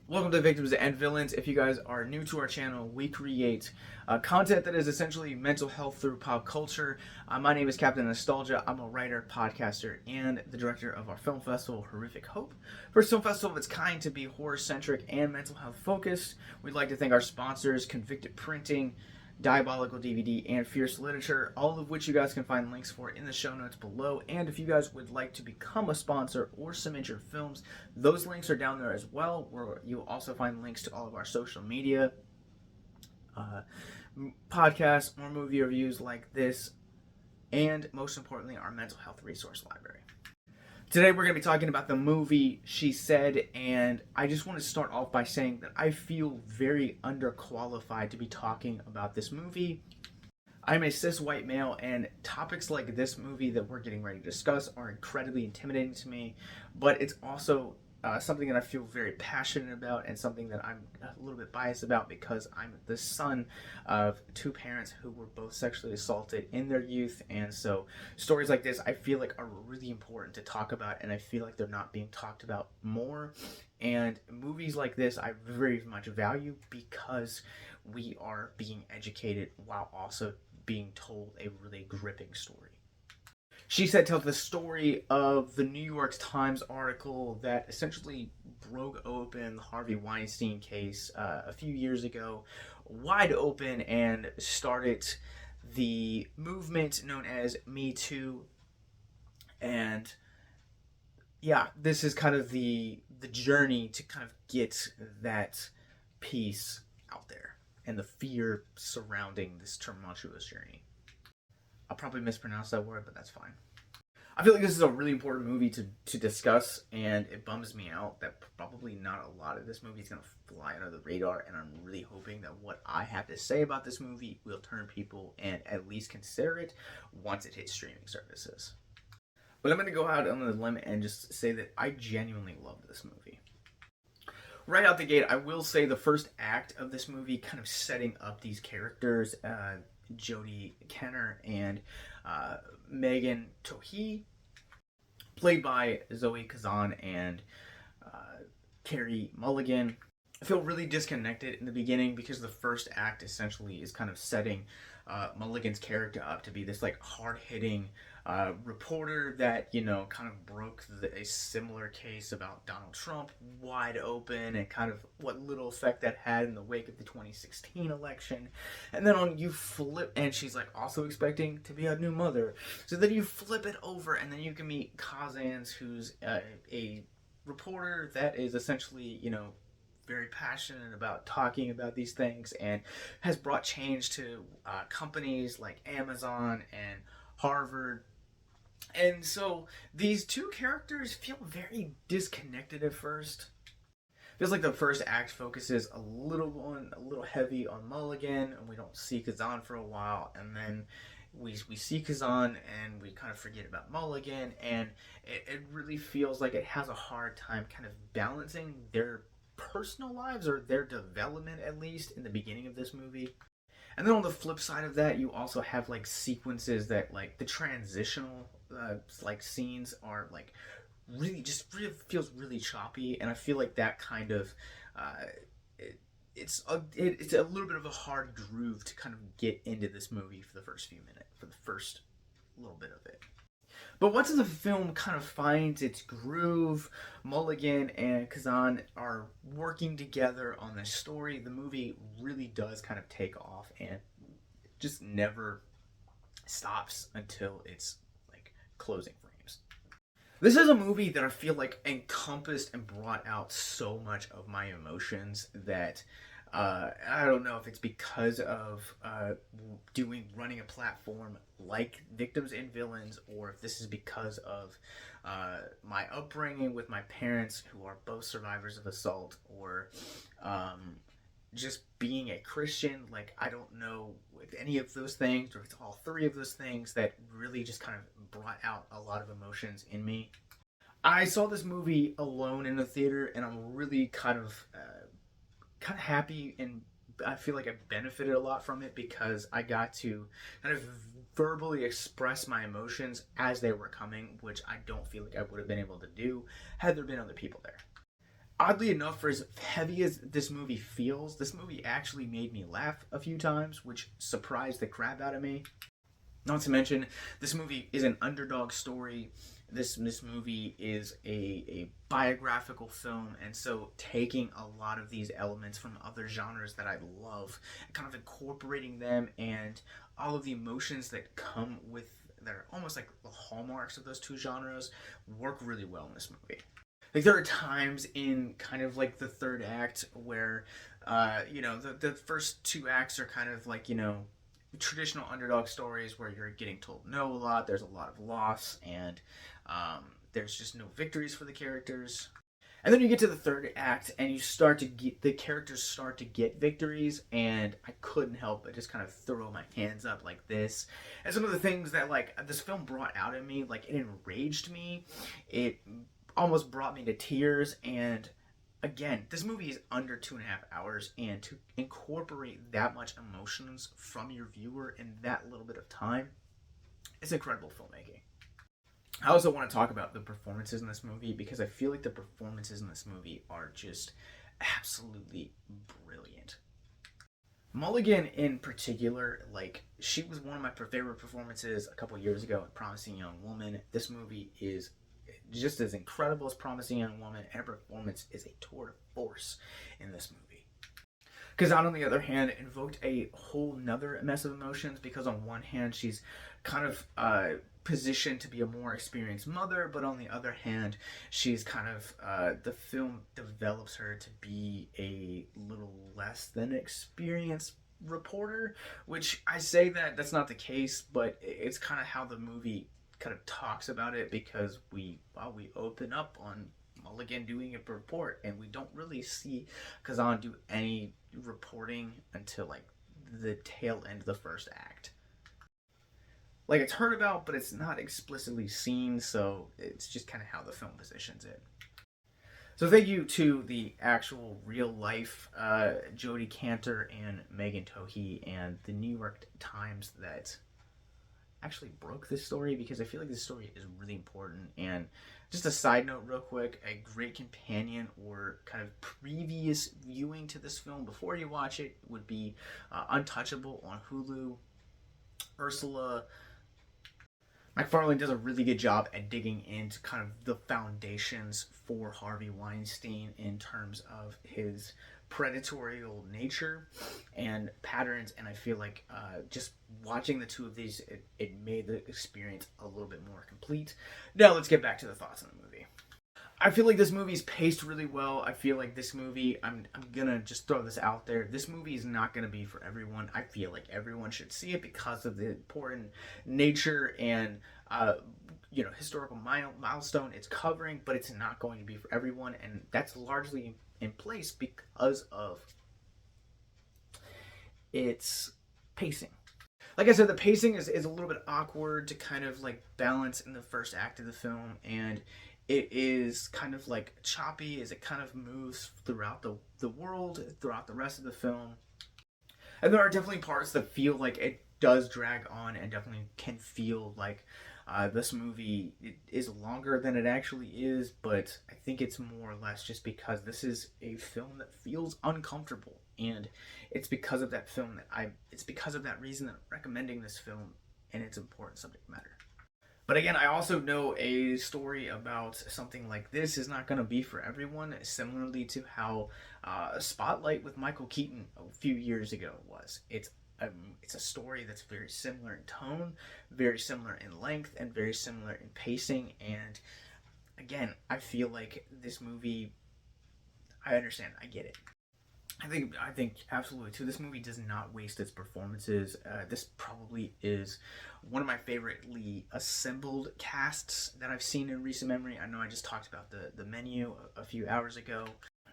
Welcome to Victims and Villains. If you guys are new to our channel, we create content that is essentially mental health through pop culture. My name is Captain Nostalgia. I'm a writer, podcaster, and the director of our film festival, Horrific Hope. First film festival of its kind to be horror-centric and mental health focused. We'd like to thank our sponsors, Convicted Printing, Diabolical DVD, and Fierce Literature, all of which you guys can find links for in the show notes below. And if you guys would like to become a sponsor or submit your films, those links are down there as well, where you'll also find links to all of our social media, podcasts, or movie reviews like this, and most importantly, our mental health resource library. Today we're going to be talking about the movie She Said, and I just want to start off by saying that I feel very underqualified to be talking about this movie. I'm a cis white male, and topics like this movie that we're getting ready to discuss are incredibly intimidating to me, but it's also something that I feel very passionate about and something that I'm a little bit biased about because I'm the son of two parents who were both sexually assaulted in their youth, and so stories like this I feel like are really important to talk about, and I feel like they're not being talked about more. And movies like this I very much value because we are being educated while also being told a really gripping story. She Said tells the story of the New York Times article that essentially broke open the Harvey Weinstein case a few years ago, wide open, and started the movement known as Me Too. And yeah, this is kind of the journey to kind of get that piece out there and the fear surrounding this tumultuous journey. I'll probably mispronounce that word, but that's fine. I feel like this is a really important movie to discuss, and it bums me out that probably not a lot of this movie is going to fly under the radar, and I'm really hoping that what I have to say about this movie will turn people and at least consider it once it hits streaming services. But I'm going to go out on the limb and just say that I genuinely love this movie. Right out the gate, I will say the first act of this movie kind of setting up these characters, Jodie Kenner and Megan Tohey, played by Zoe Kazan and Carey Mulligan. I feel really disconnected in the beginning because the first act essentially is kind of setting Mulligan's character up to be this like hard-hitting reporter that, you know, kind of broke a similar case about Donald Trump wide open, and kind of what little effect that had in the wake of the 2016 election. And then you flip, and she's like also expecting to be a new mother. So then you flip it over, and then you can meet Kazan, who's a reporter that is essentially, you know, very passionate about talking about these things and has brought change to companies like Amazon and Harvard. And so these two characters feel very disconnected at first. Feels like the first act focuses a little heavy on Mulligan, and we don't see Kazan for a while, and then we see Kazan and we kind of forget about Mulligan, and it really feels like it has a hard time kind of balancing their personal lives, or their development at least, in the beginning of this movie. And then on the flip side of that, you also have like sequences that, like, the transitional like scenes are like really feels really choppy, and I feel like that kind of it's a little bit of a hard groove to kind of get into this movie for the first few minutes, for the first little bit of it. But once the film kind of finds its groove, Mulligan and Kazan are working together on this story, the movie really does kind of take off, and just never stops until it's like closing frames. This is a movie that I feel like encompassed and brought out so much of my emotions that I don't know if it's because of running a platform like Victims and Villains, or if this is because of my upbringing with my parents, who are both survivors of assault, or just being a Christian. Like, I don't know if any of those things, or if it's all three of those things, that really just kind of brought out a lot of emotions in me. I saw this movie alone in the theater, and I'm really kind of happy, and I feel like I benefited a lot from it because I got to kind of verbally express my emotions as they were coming, which I don't feel like I would have been able to do had there been other people there. Oddly enough, for as heavy as this movie feels, this movie actually made me laugh a few times, which surprised the crap out of me. Not to mention, this movie is an underdog story. This movie is a biographical film, and so taking a lot of these elements from other genres that I love, and kind of incorporating them, and all of the emotions that come with that are almost like the hallmarks of those two genres work really well in this movie. Like, there are times in kind of like the third act where, the first two acts are kind of like, traditional underdog stories where you're getting told no a lot. There's a lot of loss, and there's just no victories for the characters. And then you get to the third act, and the characters start to get victories, and I couldn't help but just kind of throw my hands up like this. And some of the things that like this film brought out in me, like, it enraged me, it almost brought me to tears, and again, this movie is under 2.5 hours, and to incorporate that much emotions from your viewer in that little bit of time, it's incredible filmmaking. I also want to talk about the performances in this movie, because I feel like the performances in this movie are just absolutely brilliant. Mulligan in particular, like, she was one of my favorite performances a couple years ago in Promising Young Woman. This movie is just as incredible as Promising Young Woman, and her performance is a tour de force in this movie. Kazan, on the other hand, invoked a whole nother mess of emotions, because on one hand, she's kind of positioned to be a more experienced mother, but on the other hand, she's kind of, the film develops her to be a little less than experienced reporter, which I say that that's not the case, but it's kind of how the movie kind of talks about it, because we open up on Mulligan doing a report, and we don't really see Kazan do any reporting until like the tail end of the first act. Like, it's heard about, but it's not explicitly seen, so it's just kind of how the film positions it. So thank you to the actual real life Jodie Cantor and Megan Twohey and the New York Times that actually broke this story, because I feel like this story is really important. And just a side note real quick, a great companion or kind of previous viewing to this film before you watch it would be Untouchable on Hulu. Ursula McFarlane does a really good job at digging into kind of the foundations for Harvey Weinstein in terms of his predatorial nature and patterns, and I feel like just watching the two of these, it made the experience a little bit more complete. Now let's get back to the thoughts on the movie. I feel like this movie's paced really well. I feel like this movie, I'm gonna just throw this out there, this movie is not gonna be for everyone. I feel like everyone should see it because of the important nature and historical milestone it's covering, but it's not going to be for everyone, and that's largely in place because of its pacing. Like I said, the pacing is a little bit awkward to kind of like balance in the first act of the film, and it is kind of like choppy as it kind of moves throughout the world, throughout the rest of the film. And there are definitely parts that feel like it does drag on, and definitely can feel like this movie is longer than it actually is, but I think it's more or less just because this is a film that feels uncomfortable, and it's because of that it's because of that reason that I'm recommending this film and its important subject matter. But again, I also know a story about something like this is not going to be for everyone, similarly to how Spotlight with Michael Keaton a few years ago was. It's a story that's very similar in tone, very similar in length, and very similar in pacing. And again, I feel like this movie, I understand, I get it. I think absolutely too. This movie does not waste its performances. This probably is one of my favoritely assembled casts that I've seen in recent memory. I know I just talked about the menu a few hours ago.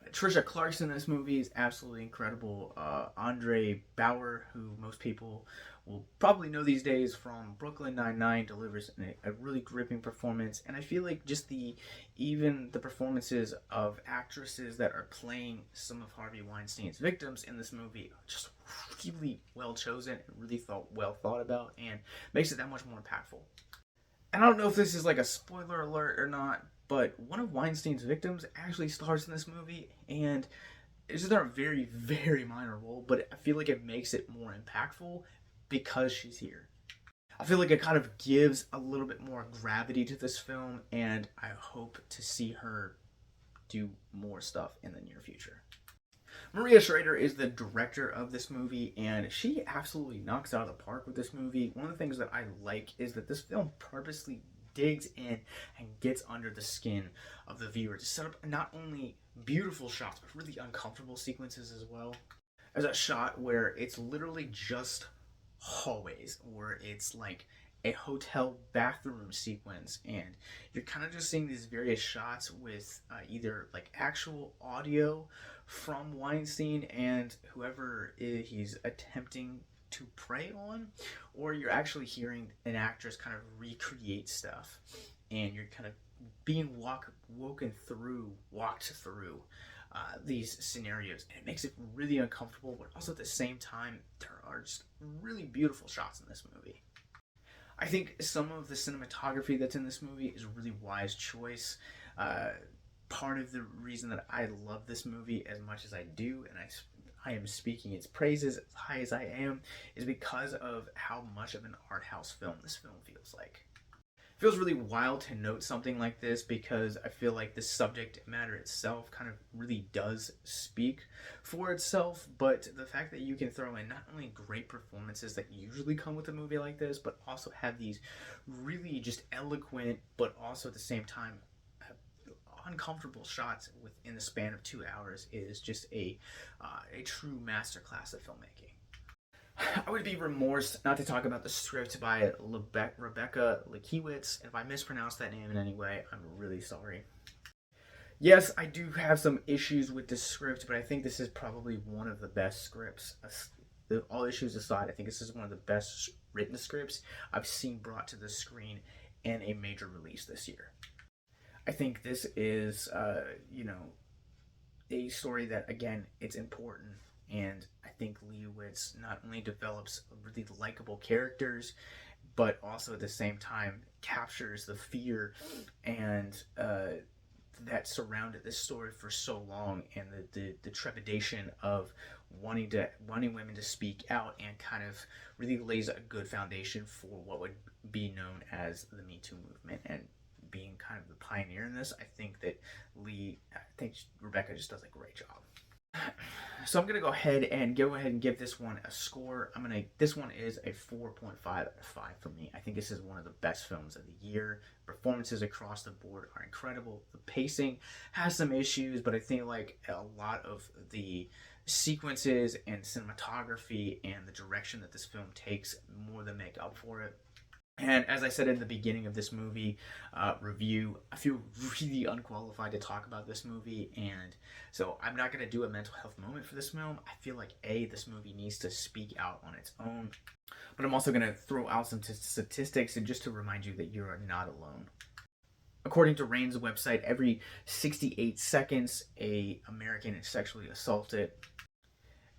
Patricia Clarkson in this movie is absolutely incredible. Andre Braugher, who most people will probably know these days from Brooklyn Nine-Nine, delivers a really gripping performance. And I feel like just even the performances of actresses that are playing some of Harvey Weinstein's victims in this movie are just really well chosen and really well thought about, and makes it that much more impactful. And I don't know if this is like a spoiler alert or not, but one of Weinstein's victims actually stars in this movie, and it's just a very, very minor role, but I feel like it makes it more impactful because she's here. I feel like it kind of gives a little bit more gravity to this film, and I hope to see her do more stuff in the near future. Maria Schrader is the director of this movie, and she absolutely knocks out of the park with this movie. One of the things that I like is that this film purposely digs in and gets under the skin of the viewer to set up not only beautiful shots, but really uncomfortable sequences as well. There's a shot where it's literally just hallways, where it's like a hotel bathroom sequence, and you're kind of just seeing these various shots with either like actual audio from Weinstein and whoever he's attempting to prey on, or you're actually hearing an actress kind of recreate stuff, and you're kind of being walked through these scenarios, and it makes it really uncomfortable, but also at the same time there are just really beautiful shots in this movie. I think some of the cinematography that's in this movie is a really wise choice. Part of the reason that I love this movie as much as I do, and I am speaking its praises as high as I am, is because of how much of an art house film this film feels like. It feels really wild to note something like this because I feel like the subject matter itself kind of really does speak for itself, but the fact that you can throw in not only great performances that usually come with a movie like this, but also have these really just eloquent, but also at the same time uncomfortable shots within the span of 2 hours is just a true masterclass of filmmaking. I would be remorse not to talk about the script by Rebecca Lenkiewicz, and if I mispronounce that name in any way, I'm really sorry. Yes, I do have some issues with this script, but I think this is probably one of the best scripts. All issues aside, I think this is one of the best written scripts I've seen brought to the screen in a major release this year. I think this is, a story that, again, it's important. And I think Lenkiewicz not only develops really likable characters, but also at the same time captures the fear and that surrounded this story for so long, and the trepidation of wanting women to speak out, and kind of really lays a good foundation for what would be known as the Me Too movement, and being kind of the pioneer in this. I think Rebecca just does a great job. So I'm gonna go ahead and give this one a score. This one is a 4.5 out of 5 for me. I think this is one of the best films of the year. Performances across the board are incredible. The pacing has some issues, but I think like a lot of the sequences and cinematography and the direction that this film takes more than make up for it. And as I said in the beginning of this movie review, I feel really unqualified to talk about this movie, and so I'm not going to do a mental health moment for this film. I feel like this movie needs to speak out on its own, but I'm also going to throw out some statistics, and just to remind you that you are not alone. According to RAINN's website, every 68 seconds, an American is sexually assaulted.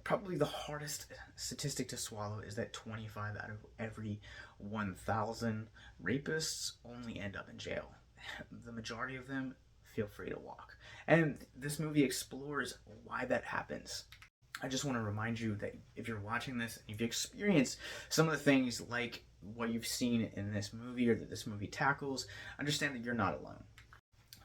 Probably the hardest statistic to swallow is that 25 out of every 1,000 rapists only end up in jail. The majority of them feel free to walk. And this movie explores why that happens. I just want to remind you that if you're watching this, and if you experience some of the things like what you've seen in this movie or that this movie tackles, understand that you're not alone.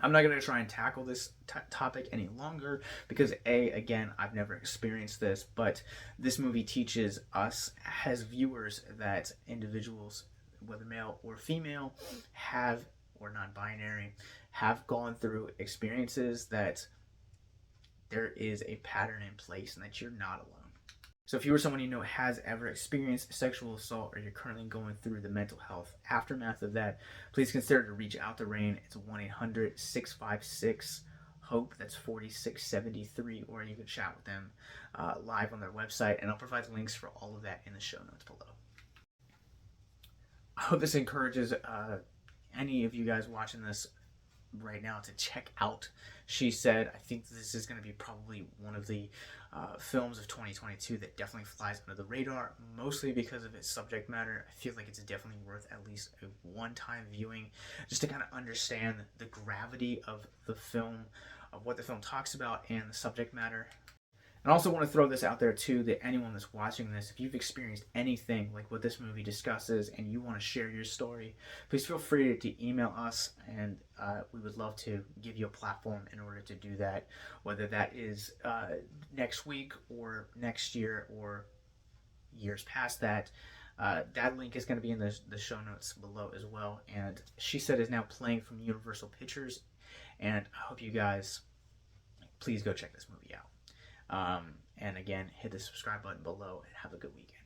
I'm not going to try and tackle this topic any longer because again, I've never experienced this, but this movie teaches us as viewers that individuals, whether male or female, or non-binary, have gone through experiences, that there is a pattern in place and that you're not alone. So if you or someone you know has ever experienced sexual assault, or you're currently going through the mental health aftermath of that, please consider to reach out to RAINN. It's 1-800-656-HOPE. That's 4673, or you can chat with them live on their website, and I'll provide links for all of that in the show notes below. I hope this encourages any of you guys watching this right now to check out She Said. I think this is going to be probably one of the films of 2022 that definitely flies under the radar, mostly because of its subject matter. I feel like it's definitely worth at least a one-time viewing just to kind of understand the gravity of the film, of what the film talks about, and the subject matter. And I also want to throw this out there too, that anyone that's watching this, if you've experienced anything like what this movie discusses and you want to share your story, please feel free to email us, and we would love to give you a platform in order to do that, whether that is next week or next year or years past that. That link is going to be in the show notes below as well. And She Said is now playing from Universal Pictures, and I hope you guys please go check this movie out. And again, hit the subscribe button below and have a good weekend.